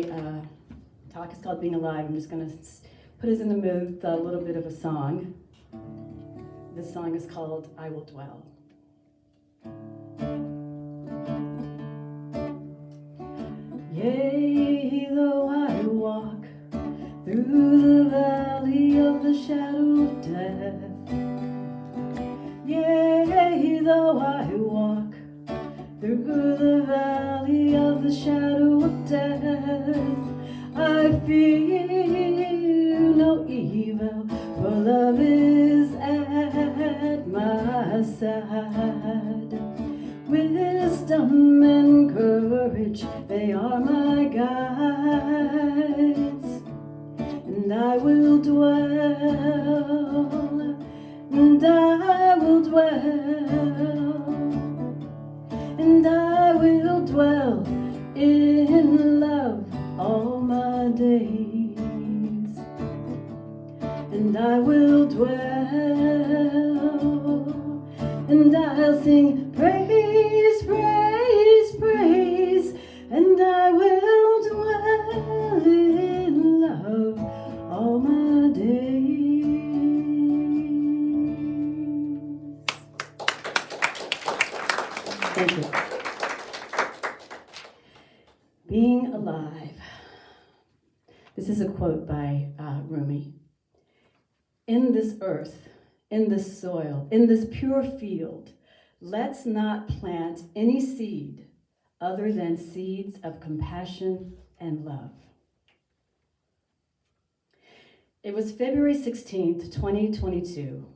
Talk is called Being Alive. I'm just going to put us in the mood with a little bit of a song. This song is called I Will Dwell. Yea, though I walk through the valley of the shadow of death. Yea, though I walk through the valley of the shadow of death, I fear no evil, for love is at my side. Wisdom and courage, they are my guides, and I will dwell, and I will dwell, and I will dwell in love all my days, and I will dwell, and I'll sing praise, praise, praise, and I will dwell in love all my days. Thank you. Being alive. This is a quote by Rumi. In this earth, in this soil, in this pure field, let's not plant any seed other than seeds of compassion and love. It was February 16th, 2022.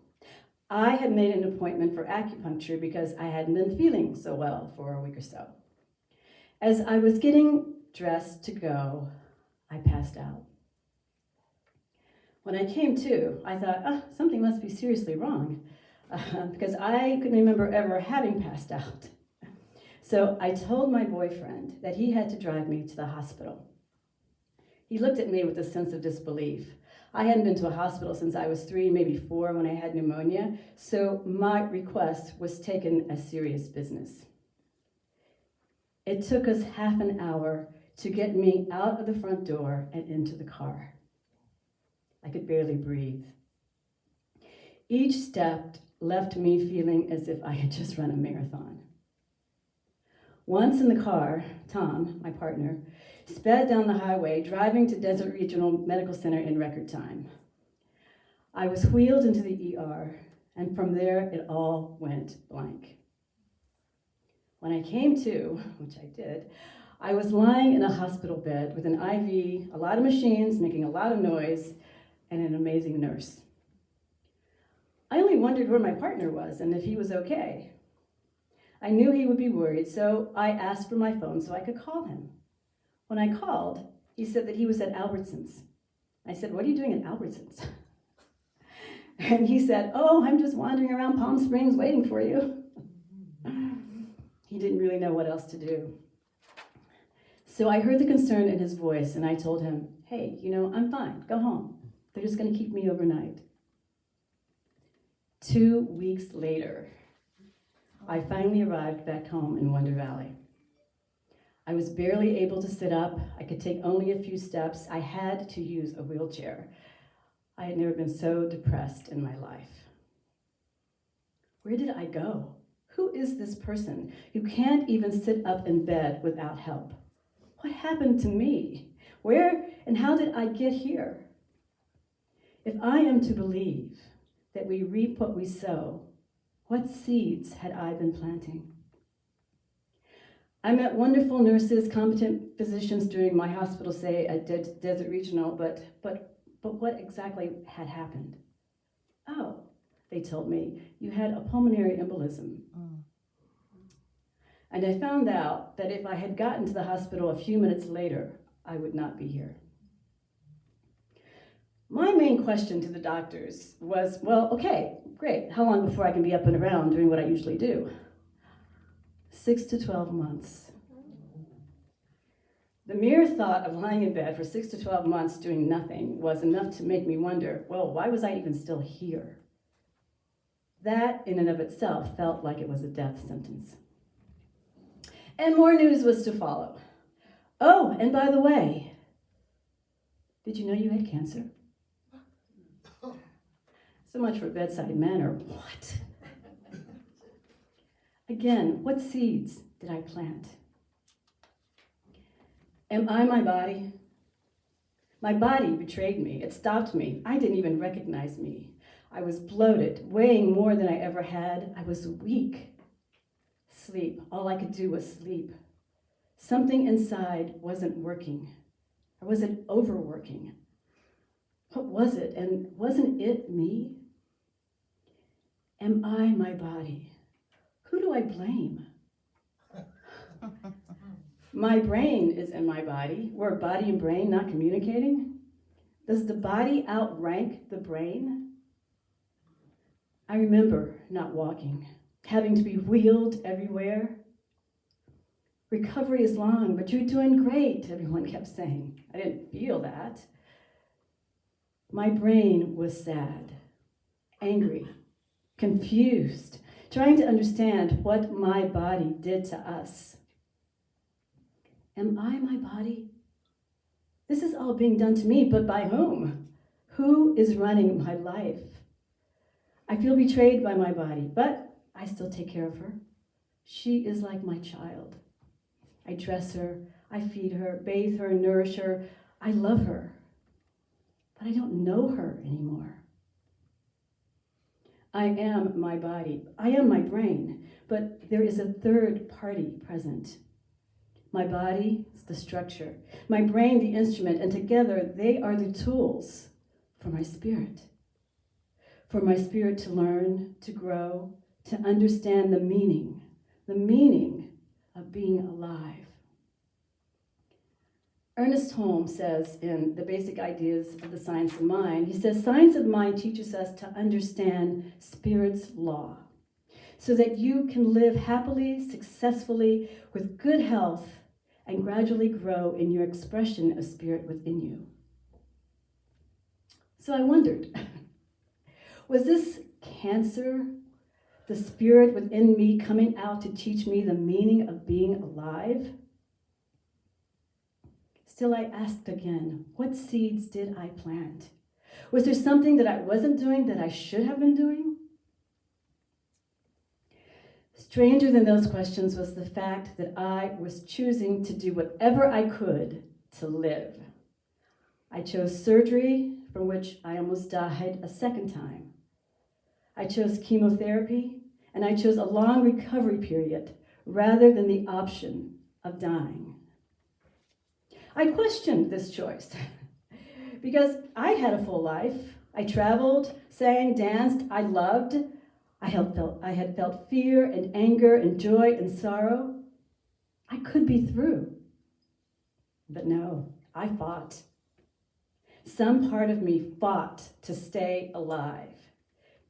I had made an appointment for acupuncture because I hadn't been feeling so well for a week or so. As I was getting dressed to go, I passed out. When I came to, I thought, something must be seriously wrong, because I couldn't remember ever having passed out. So I told my boyfriend that he had to drive me to the hospital. He looked at me with a sense of disbelief. I hadn't been to a hospital since I was 3, maybe 4, when I had pneumonia, so my request was taken as serious business. It took us half an hour to get me out of the front door and into the car. I could barely breathe. Each step left me feeling as if I had just run a marathon. Once in the car, Tom, my partner, sped down the highway, driving to Desert Regional Medical Center in record time. I was wheeled into the ER, and from there it all went blank. When I came to, which I did, I was lying in a hospital bed with an IV, a lot of machines making a lot of noise, and an amazing nurse. I only wondered where my partner was and if he was okay. I knew he would be worried, so I asked for my phone so I could call him. When I called, he said that he was at Albertsons. I said, "What are you doing at Albertsons?" And he said, "Oh, I'm just wandering around Palm Springs waiting for you." He didn't really know what else to do. So I heard the concern in his voice, and I told him, "Hey, I'm fine, go home. They're just gonna keep me overnight." 2 weeks later, I finally arrived back home in Wonder Valley. I was barely able to sit up. I could take only a few steps. I had to use a wheelchair. I had never been so depressed in my life. Where did I go? Who is this person who can't even sit up in bed without help? What happened to me? Where and how did I get here? If I am to believe that we reap what we sow, what seeds had I been planting? I met wonderful nurses, competent physicians during my hospital stay at Desert Regional, but what exactly had happened? Oh, they told me, you had a pulmonary embolism. And I found out that if I had gotten to the hospital a few minutes later, I would not be here. My main question to the doctors was, well, okay, great. How long before I can be up and around doing what I usually do? 6 to 12 months. The mere thought of lying in bed for 6 to 12 months doing nothing was enough to make me wonder, well, why was I even still here? That, in and of itself, felt like it was a death sentence. And more news was to follow. Oh, and by the way, Did you know you had cancer? So much for bedside manner. What? Again, what seeds did I plant? Am I my body? My body betrayed me. It stopped me. I didn't even recognize me. I was bloated, weighing more than I ever had. I was weak. Sleep. All I could do was sleep. Something inside wasn't working. Or was it overworking? What was it? And wasn't it me? Am I my body? Who do I blame? My brain is in my body. Were body and brain not communicating? Does the body outrank the brain? I remember not walking, having to be wheeled everywhere. Recovery is long, but you're doing great, everyone kept saying. I didn't feel that. My brain was sad, angry, confused, trying to understand what my body did to us. Am I my body? This is all being done to me, but by whom? Who is running my life? I feel betrayed by my body, but I still take care of her. She is like my child. I dress her, I feed her, bathe her, nourish her. I love her, but I don't know her anymore. I am my body. I am my brain, but there is a third party present. My body is the structure, my brain the instrument, and together they are the tools for my spirit. For my spirit to learn, to grow, to understand the meaning of being alive. Ernest Holmes says in The Basic Ideas of the Science of Mind, he says, science of mind teaches us to understand spirit's law so that you can live happily, successfully, with good health, and gradually grow in your expression of spirit within you. So I wondered, was this cancer, the spirit within me coming out to teach me the meaning of being alive? Still, I asked again, what seeds did I plant? Was there something that I wasn't doing that I should have been doing? Stranger than those questions was the fact that I was choosing to do whatever I could to live. I chose surgery, from which I almost died a second time. I chose chemotherapy, and I chose a long recovery period rather than the option of dying. I questioned this choice because I had a full life. I traveled, sang, danced, I loved. I had felt fear and anger and joy and sorrow. I could be through. But no, I fought. Some part of me fought to stay alive.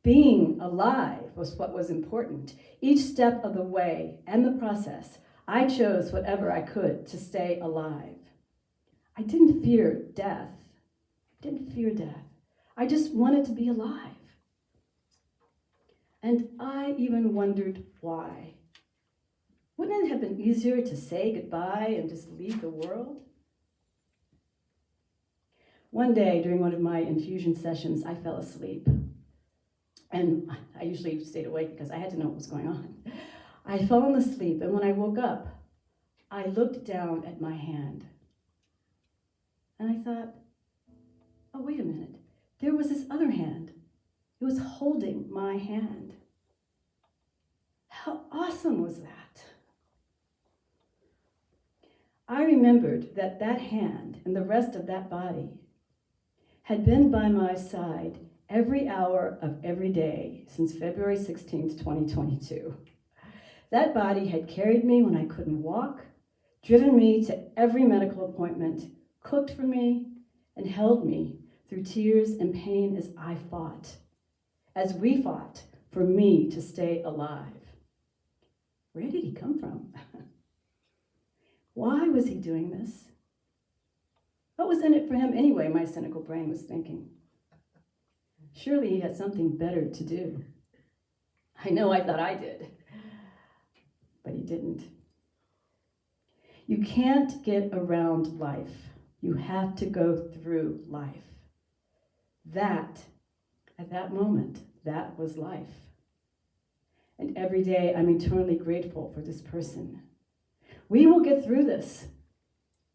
Being alive was what was important. Each step of the way and the process, I chose whatever I could to stay alive. I didn't fear death. I just wanted to be alive. And I even wondered why. Wouldn't it have been easier to say goodbye and just leave the world? One day during one of my infusion sessions, I fell asleep. And I usually stayed awake because I had to know what was going on. I'd fallen asleep, and when I woke up, I looked down at my hand. And I thought, oh, wait a minute. There was this other hand. It was holding my hand. How awesome was that? I remembered that that hand and the rest of that body had been by my side every hour of every day since February 16th, 2022. That body had carried me when I couldn't walk, driven me to every medical appointment, cooked for me, and held me through tears and pain as we fought for me to stay alive. Where did he come from? Why was he doing this? What was in it for him anyway, my cynical brain was thinking. Surely he had something better to do. I know I thought I did, but he didn't. You can't get around life. You have to go through life. That, at that moment, that was life. And every day I'm eternally grateful for this person. We will get through this,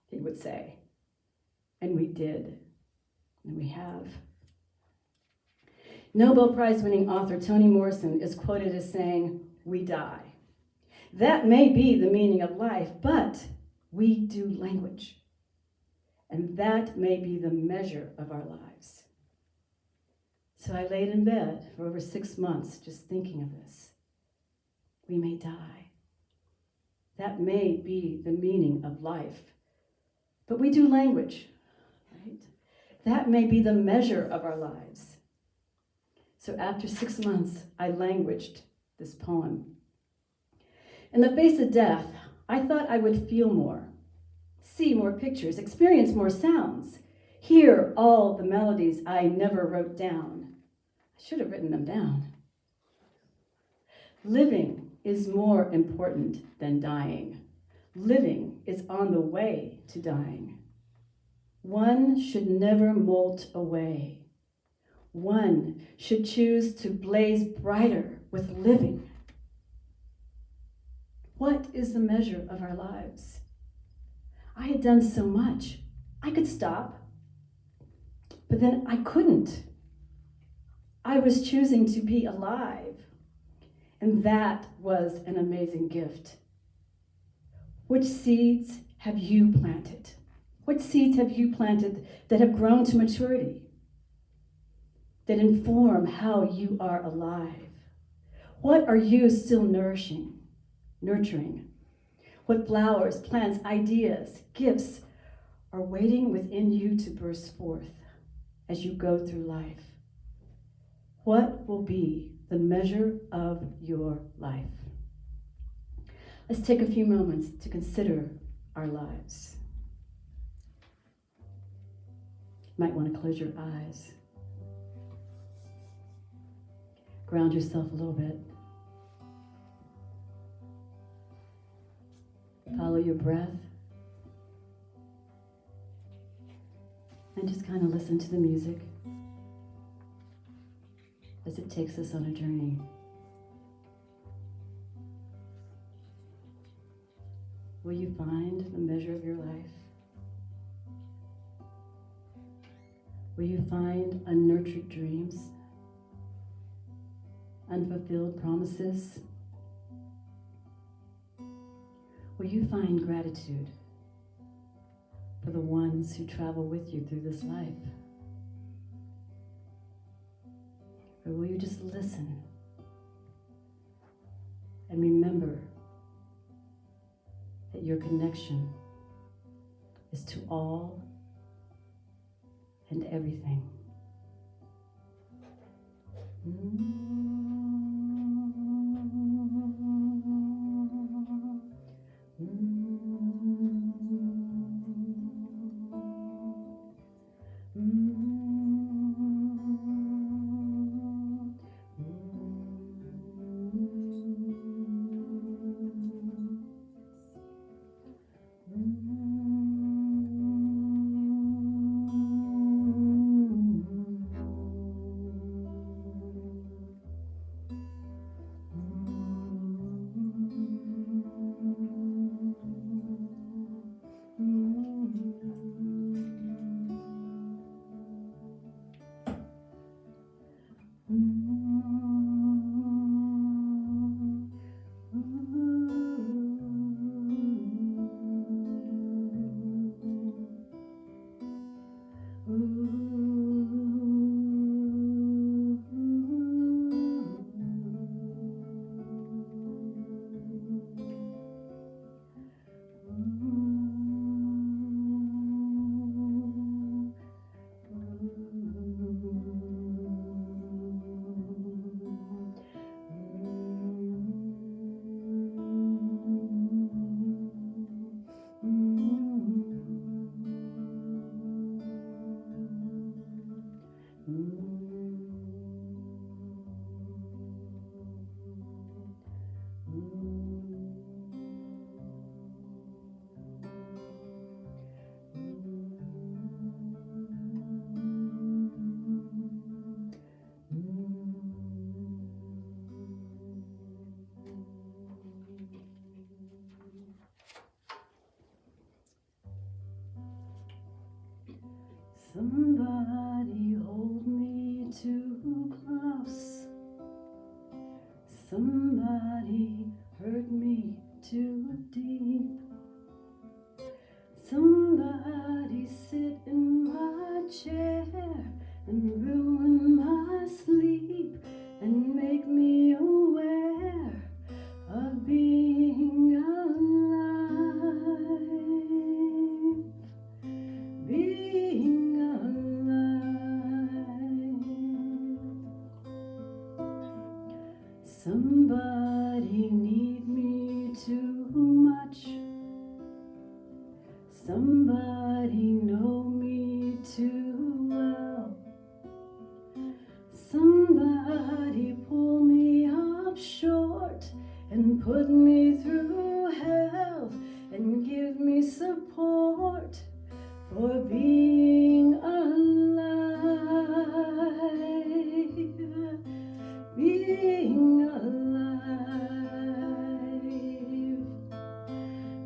he would say. And we did. And we have. Nobel Prize winning author Toni Morrison is quoted as saying, "We die. That may be the meaning of life, but we do language. And that may be the measure of our lives." So I laid in bed for over 6 months just thinking of this. We may die. That may be the meaning of life. But we do language, right? That may be the measure of our lives. So after 6 months, I languaged this poem. In the face of death, I thought I would feel more, see more pictures, experience more sounds, hear all the melodies I never wrote down. I should have written them down. Living is more important than dying. Living is on the way to dying. One should never molt away. One should choose to blaze brighter with living. What is the measure of our lives? I had done so much. I could stop, but then I couldn't. I was choosing to be alive, and that was an amazing gift. Which seeds have you planted? What seeds have you planted that have grown to maturity, that inform how you are alive? What are you still nurturing? What flowers, plants, ideas, gifts are waiting within you to burst forth as you go through life? What will be the measure of your life? Let's take a few moments to consider our lives. You might want to close your eyes. Ground yourself a little bit. Follow your breath. And just kind of listen to the music as it takes us on a journey. Will you find the measure of your life? Will you find unnurtured dreams, unfulfilled promises? Will you find gratitude for the ones who travel with you through this life? Or will you just listen and remember that your connection is to all and everything? Somebody hold me too close. Somebody hurt me too deep. Somebody sit in my chair and ruin my sleep and make me aware of being alive. Being alive. Somebody need me too much. Somebody know me too well. Somebody pull me up short and put me through hell and give me support for being alive. Being alive.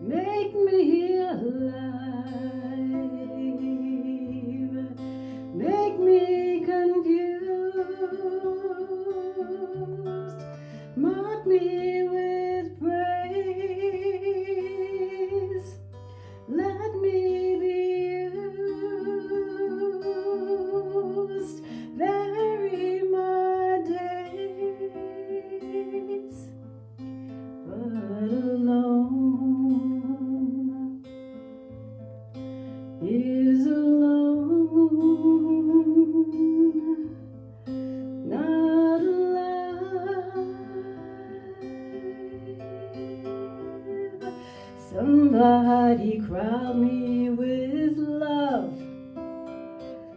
Make me alive. Make me confused. Mark me with praise. Let me be used. Vary my days, but alone is alone, not alive. Somebody crowd me with love.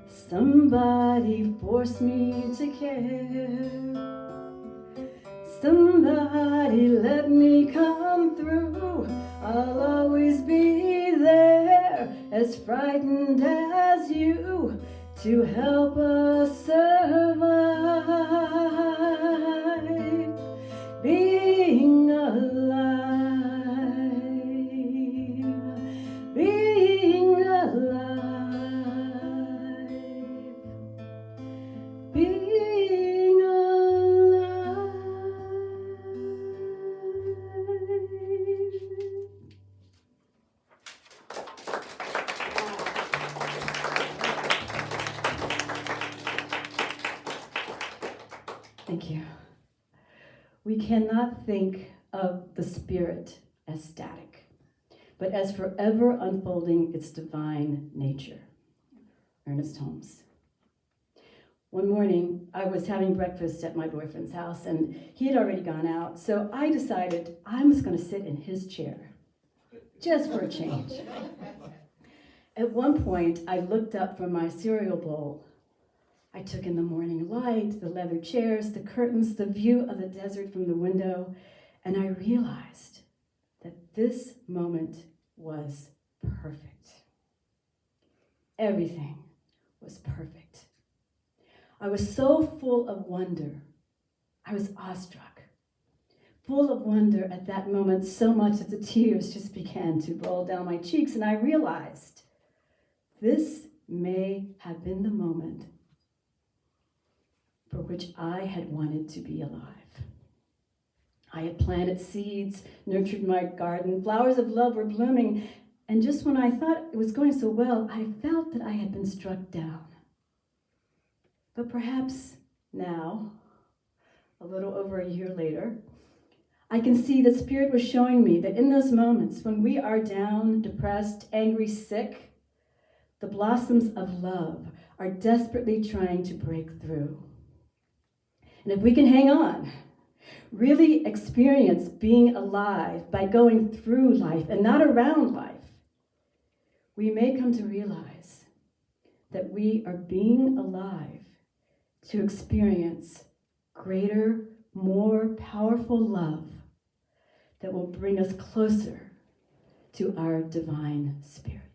Somebody force me to care. Somebody let me come through. I'll always be there, as frightened as you, to help us survive. Being alive. Being alive. Being alive. Thank you. We cannot think of the Spirit as static, but as forever unfolding its divine nature. Ernest Holmes. One morning, I was having breakfast at my boyfriend's house, and he had already gone out, so I decided I was going to sit in his chair, just for a change. At one point, I looked up from my cereal bowl. I took in the morning light, the leather chairs, the curtains, the view of the desert from the window, and I realized that this moment was perfect. Everything was perfect. I was so full of wonder. I was awestruck. Full of wonder at that moment, so much that the tears just began to roll down my cheeks, and I realized this may have been the moment for which I had wanted to be alive. I had planted seeds, nurtured my garden, flowers of love were blooming, and just when I thought it was going so well, I felt that I had been struck down. But perhaps now, a little over a year later, I can see that Spirit was showing me that in those moments when we are down, depressed, angry, sick, the blossoms of love are desperately trying to break through. And if we can hang on, really experience being alive by going through life and not around life, we may come to realize that we are being alive to experience greater, more powerful love that will bring us closer to our divine Spirit.